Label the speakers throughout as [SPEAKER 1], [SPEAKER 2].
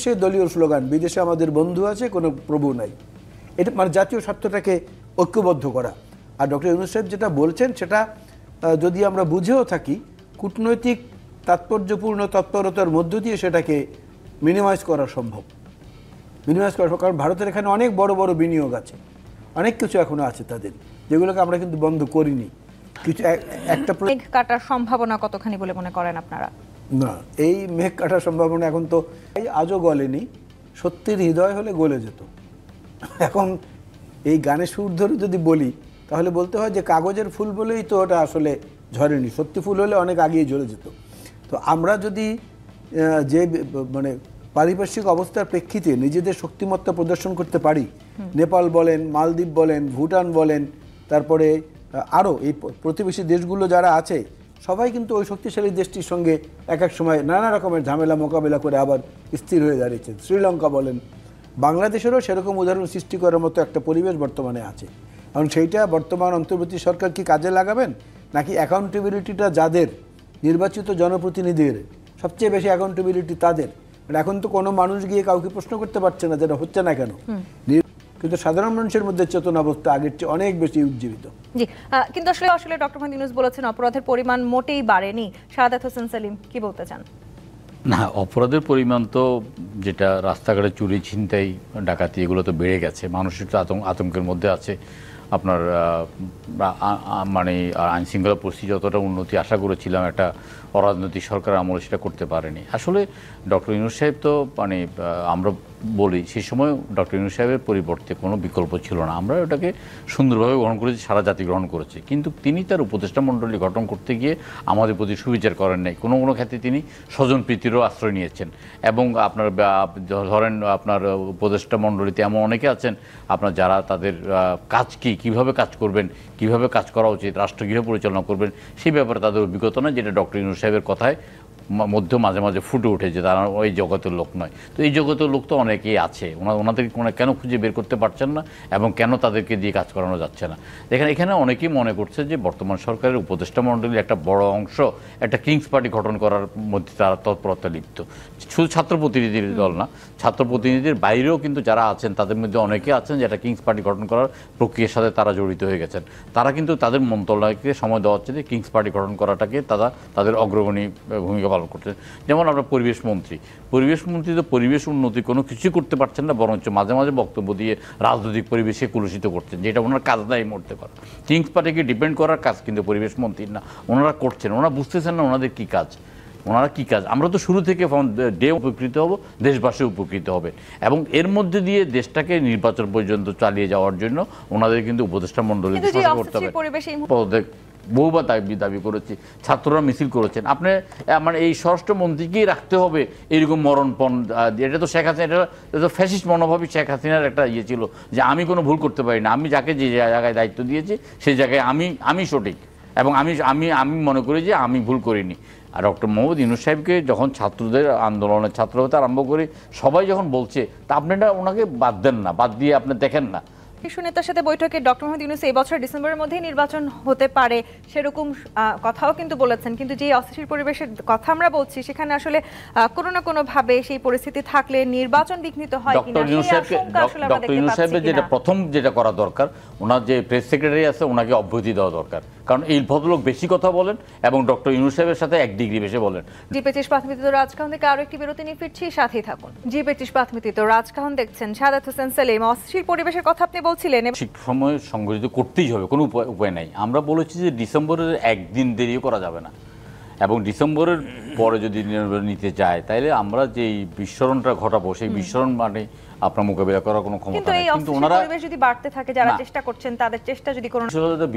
[SPEAKER 1] সে দলীয় স্লোগান, বিদেশে আমাদের বন্ধু আছে, কোনো প্রভু নাই। এটা মানে জাতীয় স্বার্থটাকে ঐক্যবদ্ধ করা। আর ডক্টর ইউনূস সাহেব যেটা বলছেন সেটা যদি আমরা বুঝেও থাকি, কূটনৈতিক তাৎপর্যপূর্ণ তৎপরতার মধ্য দিয়ে সেটাকে মিনিমাইজ করা সম্ভব। কারণ ভারতের এখানে অনেক বড় বড় বিনিয়োগ আছে, অনেক কিছু এখনো আছে তাদের, যেগুলোকে আমরা কিন্তু বন্ধ করিনি। কিছু একটা
[SPEAKER 2] মেঘ কাটার সম্ভাবনা কতখানি বলে মনে করেন আপনারা?
[SPEAKER 1] না, এই মেঘ কাটার সম্ভাবনা এখন তো আজও গলেনি, সত্যির হৃদয় হলে গলে যেত। এখন এই গানের সুর ধরে যদি বলি তাহলে বলতে হয় যে কাগজের ফুল বলেই তো ওটা আসলে ঝরেনি, সত্যি ফুল হলে অনেক আগেই জ্বলে যেত। তো আমরা যদি যে মানে পারিপার্শ্বিক অবস্থার প্রেক্ষিতে নিজেদের শক্তিমত্তা প্রদর্শন করতে পারি, নেপাল বলেন, মালদ্বীপ বলেন, ভুটান বলেন, তারপরে আরও এই প্রতিবেশী দেশগুলো যারা আছে সবাই কিন্তু ওই শক্তিশালী দেশটির সঙ্গে এক এক সময় নানা রকমের ঝামেলা মোকাবেলা করে আবার স্থির হয়ে দাঁড়িয়েছেন। শ্রীলঙ্কা বলেন, বাংলাদেশেরও সেরকম উদাহরণ সৃষ্টি করার মতো একটা পরিবেশ বর্তমানে আছে। কারণ সেইটা বর্তমান অন্তর্বর্তী সরকার কি কাজে লাগাবেন, নাকি অ্যাকাউন্টেবিলিটিটা যাদের নির্বাচিত জনপ্রতিনিধিদের সবচেয়ে বেশি অ্যাকাউন্টেবিলিটি তাদের, এখন তো কোনো মানুষ গিয়ে কাউকে প্রশ্ন করতে পারছে না যেটা হচ্ছে না কেন, কিন্তু সাধারণ মানুষের মধ্যে চেতনা অবস্থা আগের চেয়ে অনেক বেশি উজ্জীবিত।
[SPEAKER 2] জি, কিন্তু আসলে ডক্টর মোহাম্মদ ইউনূস বলেছেন অপরাধের পরিমাণ মোটেই বাড়েনি। শাহাদাত হোসেন সেলিম কি বলতে চান?
[SPEAKER 3] না, অপরাধের পরিমাণ তো যেটা রাস্তাঘাটে চুরি, ছিনতাই, ডাকাতি এগুলো তো বেড়ে গেছে, মানুষের তো আতঙ্কের মধ্যে আছে। আপনার মানে আইন শৃঙ্খলা পরিস্থিতি যতটা উন্নতি আশা করেছিলাম একটা অরাজনৈতিক সরকার আমলে সেটা করতে পারেনি। আসলে ডক্টর ইউনূস সাহেব তো মানে আমরা বলি সেই সময় ডক্টর ইউনূস সাহেবের পরিবর্তে কোনো বিকল্প ছিল না, আমরা ওটাকে সুন্দরভাবে গ্রহণ করেছি, সারা জাতি গ্রহণ করেছে। কিন্তু তিনি তার উপদেষ্টা মণ্ডলী গঠন করতে গিয়ে আমাদের প্রতি সুবিচার করেন নাই, কোনো কোনো ক্ষেত্রে তিনি স্বজনপ্রীতিরও আশ্রয় নিয়েছেন। এবং আপনার ধরেন আপনার উপদেষ্টা মণ্ডলীতে এমন অনেকে আছেন আপনার যারা তাদের কাজ কীভাবে কাজ করবেন, কিভাবে কাজ করা উচিত, রাষ্ট্র কীভাবে পরিচালনা করবেন সেই ব্যাপারে তাদের অভিজ্ঞতা নয়, যেটা ডক্টর ইউনূস সাহেবের কথায় মধ্যে মাঝে মাঝে ফুটে ওঠে যে তারা ওই জগতের লোক নয়। তো এই জগতের লোক তো অনেকেই আছে, ওনাদের কেন খুঁজে বের করতে পারছেন না এবং কেন তাদেরকে দিয়ে কাজ করানো যাচ্ছে না। এখানে অনেকেই মনে করছে যে বর্তমান সরকারের উপদেষ্টা মণ্ডলীর একটা বড় অংশ একটা কিংস পার্টি গঠন করার মধ্যে তারা তৎপরতা লিপ্ত। শুধু ছাত্র প্রতিনিধির দল না, ছাত্র প্রতিনিধির বাইরেও কিন্তু যারা আছেন তাদের মধ্যে অনেকে আছেন যে একটা কিংস পার্টি গঠন করার প্রক্রিয়ার সাথে তারা জড়িত হয়ে গেছেন। তারা কিন্তু তাদের মন্ত্রণালয়কে সময় দেওয়া হচ্ছে যে কিংস পার্টি গঠন করাটাকে তাদের অগ্রগণী ভূমিকা পালন করছেন। যেমন আমরা পরিবেশ মন্ত্রী তো পরিবেশ উন্নতি কোনো কিছুই করতে পারছেন না, বরঞ্চ মাঝে মাঝে বক্তব্য দিয়ে রাজনৈতিক পরিবেশকে কলুষিত করছেন, যেটা ওনার কাজ না এই মুহূর্তে করা। কিংস পার্টিকে ডিপেন্ড করার কাজ কিন্তু পরিবেশ মন্ত্রীর না, ওনারা করছেন, ওনারা বুঝতেছেন না ওনাদের কী কাজ। আমরা তো শুরু থেকে ডে উপকৃত হব, দেশবাসী উপকৃত হবে, এবং এর মধ্যে দিয়ে দেশটাকে নির্বাচন পর্যন্ত চালিয়ে যাওয়ার জন্য ওনাদের কিন্তু উপদেষ্টা মণ্ডলী করতে হবে। বহুবার দাবি করেছি, ছাত্ররা মিছিল করেছেন, আপনি মানে এই স্বরাষ্ট্রমন্ত্রীকেই রাখতে হবে এরকম মরণপণ। এটা তো শেখ হাসিনা, এটা তো ফ্যাসিস্ট মনোভাবই শেখ হাসিনার একটা ইয়ে ছিল যে আমি কোনো ভুল করতে পারি না, আমি যাকে যে জায়গায় দায়িত্ব দিয়েছি সেই জায়গায় আমি সঠিক, এবং আমি মনে করি যে আমি ভুল করিনি। আর ডক্টর মোহাম্মদ ইউনূস সাহেবকে যখন ছাত্রদের আন্দোলনের ছাত্র হতে আরম্ভ করে সবাই যখন বলছে, তা আপনি ওনাকে বাদ দেন না, বাদ দিয়ে আপনি দেখেন না।
[SPEAKER 2] শীর্ষ নেতার সাথে বৈঠকে ডক্টর মোহাম্মদ ইউনূস এই বছর ডিসেম্বরের মধ্যেই নির্বাচন হতে পারে সেরকম কথাও কিন্তু বলেছেন। কিন্তু যে অস্থির পরিবেশের কথা আমরা বলছি সেখানে আসলে কোনো না কোনো ভাবে সেই পরিস্থিতি থাকলে নির্বাচন বিঘ্নিত হয় কিনা সেই আশঙ্কা আসলে আমরা দেখতে পাচ্ছি কিনা।
[SPEAKER 3] প্রথম যেটা করা দরকার, ওনার যে প্রেস সেক্রেটারি আছে ওনাকে অব্যাহতি দেওয়া দরকার, কারণ এই ভদ্রলোক বেশি কথা বলেন এবং ডক্টর ইউনূস সাহেবের সাথে 1 ডিগ্রি বেশি বলেন।
[SPEAKER 2] জি25 প্রাথমিকত রাজকাহন থেকে আরো একটি বিরতি নিয়ে ফিরছি, সাথেই থাকুন। জি25 প্রাথমিকত রাজকাহন দেখছেন। শাহাদাত হোসেন সেলিম, অস্থির পরিবেশের কথা আপনি বলছিলেন,
[SPEAKER 3] ঠিক সময় সংগঠিত করতেই হবে, কোনো উপায় নাই। আমরা বলেছি যে ডিসেম্বরের 1 দিন দেরিও করা যাবে না, এবং ডিসেম্বরের পরে যদি নির্বাচন নিতে যায় তাহলে আমরা যে বিস্ফোরণটা ঘটাবো সেই বিস্ফোরণ মানে আপনার মোকাবিলা করার কোনো ক্ষমতা নেই।
[SPEAKER 2] কিন্তু ওনারা পরিবেশ যদি বাড়তে থাকে, যারা চেষ্টা করছেন তাদের চেষ্টা যদি কোনো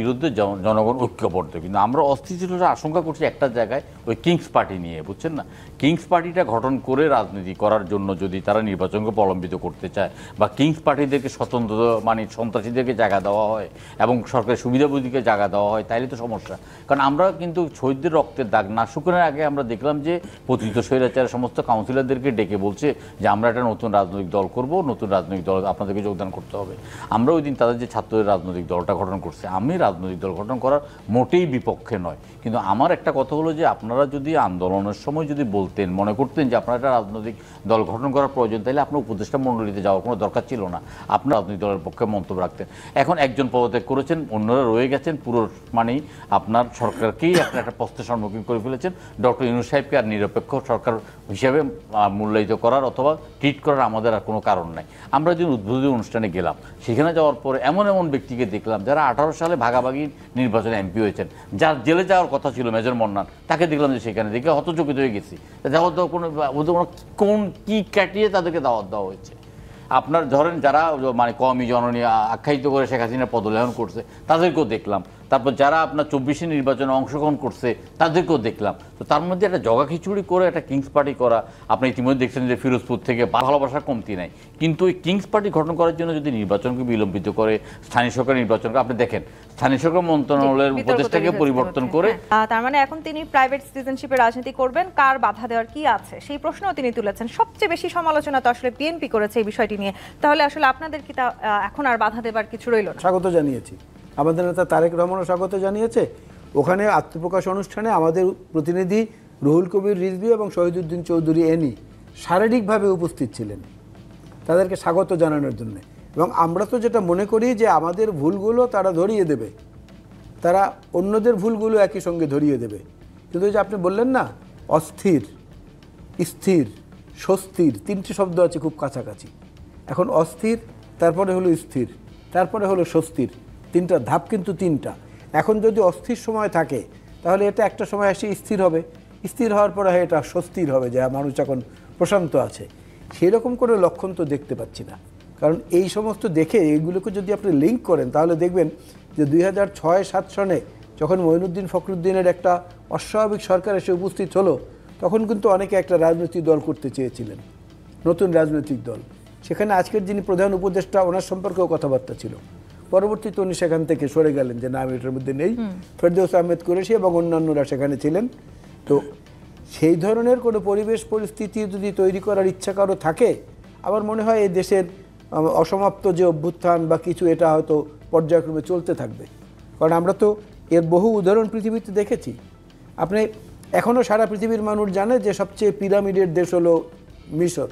[SPEAKER 3] বিরুদ্ধে জনগণ ঐক্যবদ্ধ, কিন্তু আমরা অস্থিতিশীলতা আশঙ্কা করছি একটা জায়গায় ওই কিংস পার্টি নিয়ে, বুঝছেন না, কিংস পার্টিটা গঠন করে রাজনীতি করার জন্য যদি তারা নির্বাচনকে প্রলম্বিত করতে চায় বা কিংস পার্টিদেরকে স্বতন্ত্র মানে সন্ত্রাসীদেরকে জায়গা দেওয়া হয় এবং সরকারের সুবিধাভোগীকে জায়গা দেওয়া হয়, তাইলে তো সমস্যা। কারণ আমরা কিন্তু শহীদদের রক্তের দাগ না শুকানোর আগে আমরা দেখলাম দেখলাম যে পতিত স্বৈরাচারের সমস্ত কাউন্সিলরদেরকে ডেকে বলছে যে আমরা একটা নতুন রাজনৈতিক দল করব, নতুন রাজনৈতিক দল আপনাদেরকে যোগদান করতে হবে। আমরা ওই দিন তাদের যে ছাত্রদের রাজনৈতিক দলটা গঠন করছে, আমি রাজনৈতিক দল গঠন করার মোটেই বিপক্ষে নয়, কিন্তু আমার একটা কথা হলো যে আপনারা যদি আন্দোলনের সময় যদি বলতেন, মনে করতেন যে আপনারা একটা রাজনৈতিক দল গঠন করার প্রয়োজন, তাহলে আপনার উপদেষ্টা মণ্ডলীতে যাওয়ার কোনো দরকার ছিল না, আপনার রাজনৈতিক দলের পক্ষে মন্তব্য রাখতেন। এখন একজন পদত্যাগ করেছেন, অন্যরা রয়ে গেছেন, পুরো মানেই আপনার সরকারকেই আপনার একটা প্রশ্নের সম্মুখীন করে ফেলেছেন। ডক্টর ইউনূস সাহেবকে আর নিরপেক্ষ সরকার হিসেবে মূল্যায়িত করার অথবা ট্রিট করার আমাদের আর কোনো কারণ নাই। আমরা যে উদ্বোধনী অনুষ্ঠানে গেলাম, সেখানে যাওয়ার পরে এমন এমন ব্যক্তিকে দেখলাম যারা 18 সালে ভাগাভাগি নির্বাচনে এমপি হয়েছেন, যার জেলে যাওয়ার কথা ছিল মেজর মন্নান, তাকে দেখলাম যে সেখানে দেখে হতচকিত হয়ে গেছি। যাওয়ার দেওয়া কোন কি কাটিয়ে তাদেরকে দাওয়াত দেওয়া হয়েছে। আপনার ধরেন যারা মানে কমই জননী আখ্যায়িত করে শেখ হাসিনা পদলেহন করছে, তাদেরকেও দেখলাম। তারপর যারা আপনার 24 নির্বাচনে অংশগ্রহণ করছে, তাদেরকেও দেখলাম। তো তার মধ্যে একটা জগা খিচুড়ি করে একটা কিংস পার্টি করা, আপনি ইতিমধ্যে দেখছেন যে ফিরোজপুর থেকে ভালোবাসার কমতি নাই। কিন্তু ওই কিংস পার্টি গঠন করার জন্য যদি নির্বাচনকে বিলম্বিত করে, স্থানীয় সরকার নির্বাচন করে, আপনি দেখেন স্থানীয় সরকার মন্ত্রণালয়ের উপদেষ্টাকে পরিবর্তন করে,
[SPEAKER 2] তার মানে এখন তিনি প্রাইভেট সিটিজেনশিপে রাজনীতি করবেন, কার বাধা দেওয়ার কি আছে সেই প্রশ্নও তিনি তুলেছেন। সবচেয়ে বেশি সমালোচনা তো আসলে বিএনপি করেছে এই বিষয়টি নিয়ে। তাহলে আসলে আপনাদের কি তা এখন আর বাধা দেবার কিছু রইল না?
[SPEAKER 1] স্বাগত জানিয়েছি, আমাদের নেতা তারেক রহমানও স্বাগত জানিয়েছে। ওখানে আত্মপ্রকাশ অনুষ্ঠানে আমাদের প্রতিনিধি রুহুল কবির রিজভী এবং শহীদুদ্দিন চৌধুরী এনি শারীরিকভাবে উপস্থিত ছিলেন তাদেরকে স্বাগত জানানোর জন্য। এবং আমরা তো যেটা মনে করি যে আমাদের ভুলগুলো তারা ধরিয়ে দেবে, তারা অন্যদের ভুলগুলো একই সঙ্গে ধরিয়ে দেবে। কিন্তু ওই যে আপনি বললেন না, অস্থির, স্থির, স্বস্তির, তিনটি শব্দ আছে খুব কাছাকাছি। এখন অস্থির, তারপরে হলো স্থির, তারপরে হলো স্বস্তির, তিনটা ধাপ কিন্তু তিনটা। এখন যদি অস্থির সময় থাকে তাহলে এটা একটা সময় এসে স্থির হবে, স্থির হওয়ার পরে এটা স্বস্তির হবে, যে মানুষ এখন প্রশান্ত আছে। সেরকম কোনো লক্ষণ তো দেখতে পাচ্ছি না। কারণ এই সমস্ত দেখে এইগুলোকে যদি আপনি লিঙ্ক করেন তাহলে দেখবেন যে 2006-07 সনে যখন মঈনুদ্দিন ফখরুদ্দিনের একটা অস্বাভাবিক সরকার এসে উপস্থিত হলো, তখন কিন্তু অনেকে একটা রাজনৈতিক দল করতে চেয়েছিলেন, নতুন রাজনৈতিক দল। সেখানে আজকের যিনি প্রধান উপদেষ্টা, ওনার সম্পর্কেও কথাবার্তা ছিল। পরবর্তীতে উনি সেখান থেকে সরে গেলেন যে না, আমি এটার মধ্যে নেই। ফেরদৌস আহমেদ কুরেশি এবং অন্যান্যরা সেখানে ছিলেন। তো সেই ধরনের কোনো পরিবেশ পরিস্থিতি যদি তৈরি করার ইচ্ছা কারো থাকে, আমার মনে হয় এই দেশের অসমাপ্ত যে অভ্যুত্থান বা কিছু, এটা হয়তো পর্যায়ক্রমে চলতে থাকবে। কারণ আমরা তো এর বহু উদাহরণ পৃথিবীতে দেখেছি। আপনি এখনও সারা পৃথিবীর মানুষ জানে যে সবচেয়ে পিরামিডের দেশ হলো মিশর,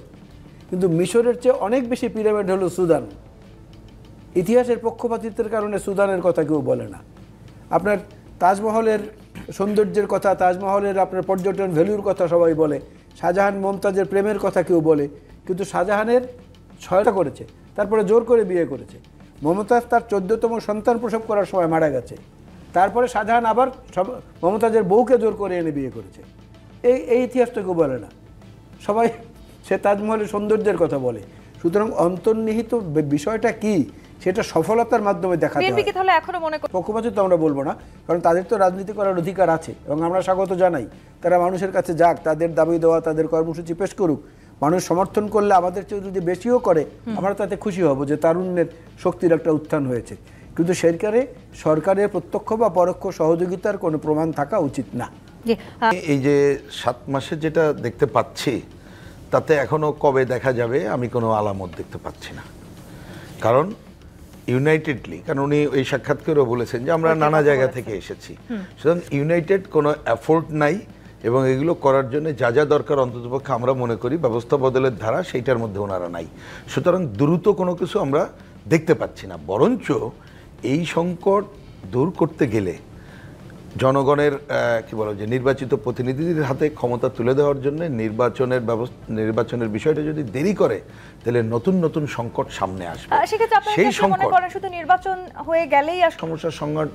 [SPEAKER 1] কিন্তু মিশরের চেয়ে অনেক বেশি পিরামিড হলো সুদান। ইতিহাসের পক্ষপাতিত্বের কারণে সুদানের কথা কেউ বলে না। আপনার তাজমহলের সৌন্দর্যের কথা, তাজমহলের আপনার পর্যটন ভ্যালুর কথা সবাই বলে, শাহজাহান মমতাজের প্রেমের কথা কেউ বলে, কিন্তু শাহজাহানের 6টা করেছে, তারপরে জোর করে বিয়ে করেছে। মমতাজ তার 14তম সন্তান প্রসব করার সময় মারা গেছে, তারপরে শাহজাহান আবার মমতাজের বউকে জোর করে এনে বিয়ে করেছে। এই ইতিহাসটা কেউ বলে না, সবাই সে তাজমহলের সৌন্দর্যের কথা বলে। সুতরাং অন্তর্নিহিত বিষয়টা কি, সেটা সফলতার মাধ্যমে দেখা যায়। পক্ষপাতিত্ব তো আমরা বলবো না, কারণ তাদের তো রাজনীতি করার অধিকার আছে এবং আমরা স্বাগত জানাই। তারা মানুষের কাছে যাক, তাদের দাবি দেওয়া, তাদের কর্মসূচি পেশ করুক। মানুষ সমর্থন করলে, আমাদের চেয়ে যদি বেশিও করে, আমরা তাতে খুশি হব যে তারুণ্যের শক্তির একটা উত্থান হয়েছে। কিন্তু সরকারের প্রত্যক্ষ বা পরোক্ষ সহযোগিতার কোনো প্রমাণ থাকা উচিত না।
[SPEAKER 4] এই যে 7 মাসে যেটা দেখতে পাচ্ছি, তাতে এখনো কবে দেখা যাবে আমি কোনো আলামত দেখতে পাচ্ছি না। কারণ ইউনাইটেডলি, কারণ উনি এই সাক্ষাৎকারেও বলেছেন যে আমরা নানা জায়গা থেকে এসেছি, সুতরাং ইউনাইটেড কোনো এফোর্ট নাই এবং এগুলো করার জন্য যা যা দরকার অন্ততপক্ষে আমরা মনে করি ব্যবস্থা বদলের ধারা, সেইটার মধ্যে ওনারা নাই। সুতরাং দ্রুত কোনো কিছু আমরা দেখতে পাচ্ছি না। বরঞ্চ এই সংকট দূর করতে গেলে জনগণের নির্বাচিত প্রতিনিধিদের হাতে ক্ষমতা তুলে দেওয়ার জন্য নির্বাচনের বিষয়টা যদি দেরি করে, তাহলে নতুন নতুন সংকট সামনে আসবে। সেই সংকট
[SPEAKER 2] শুধু নির্বাচন হয়ে গেলেই
[SPEAKER 4] সমস্যার সংকট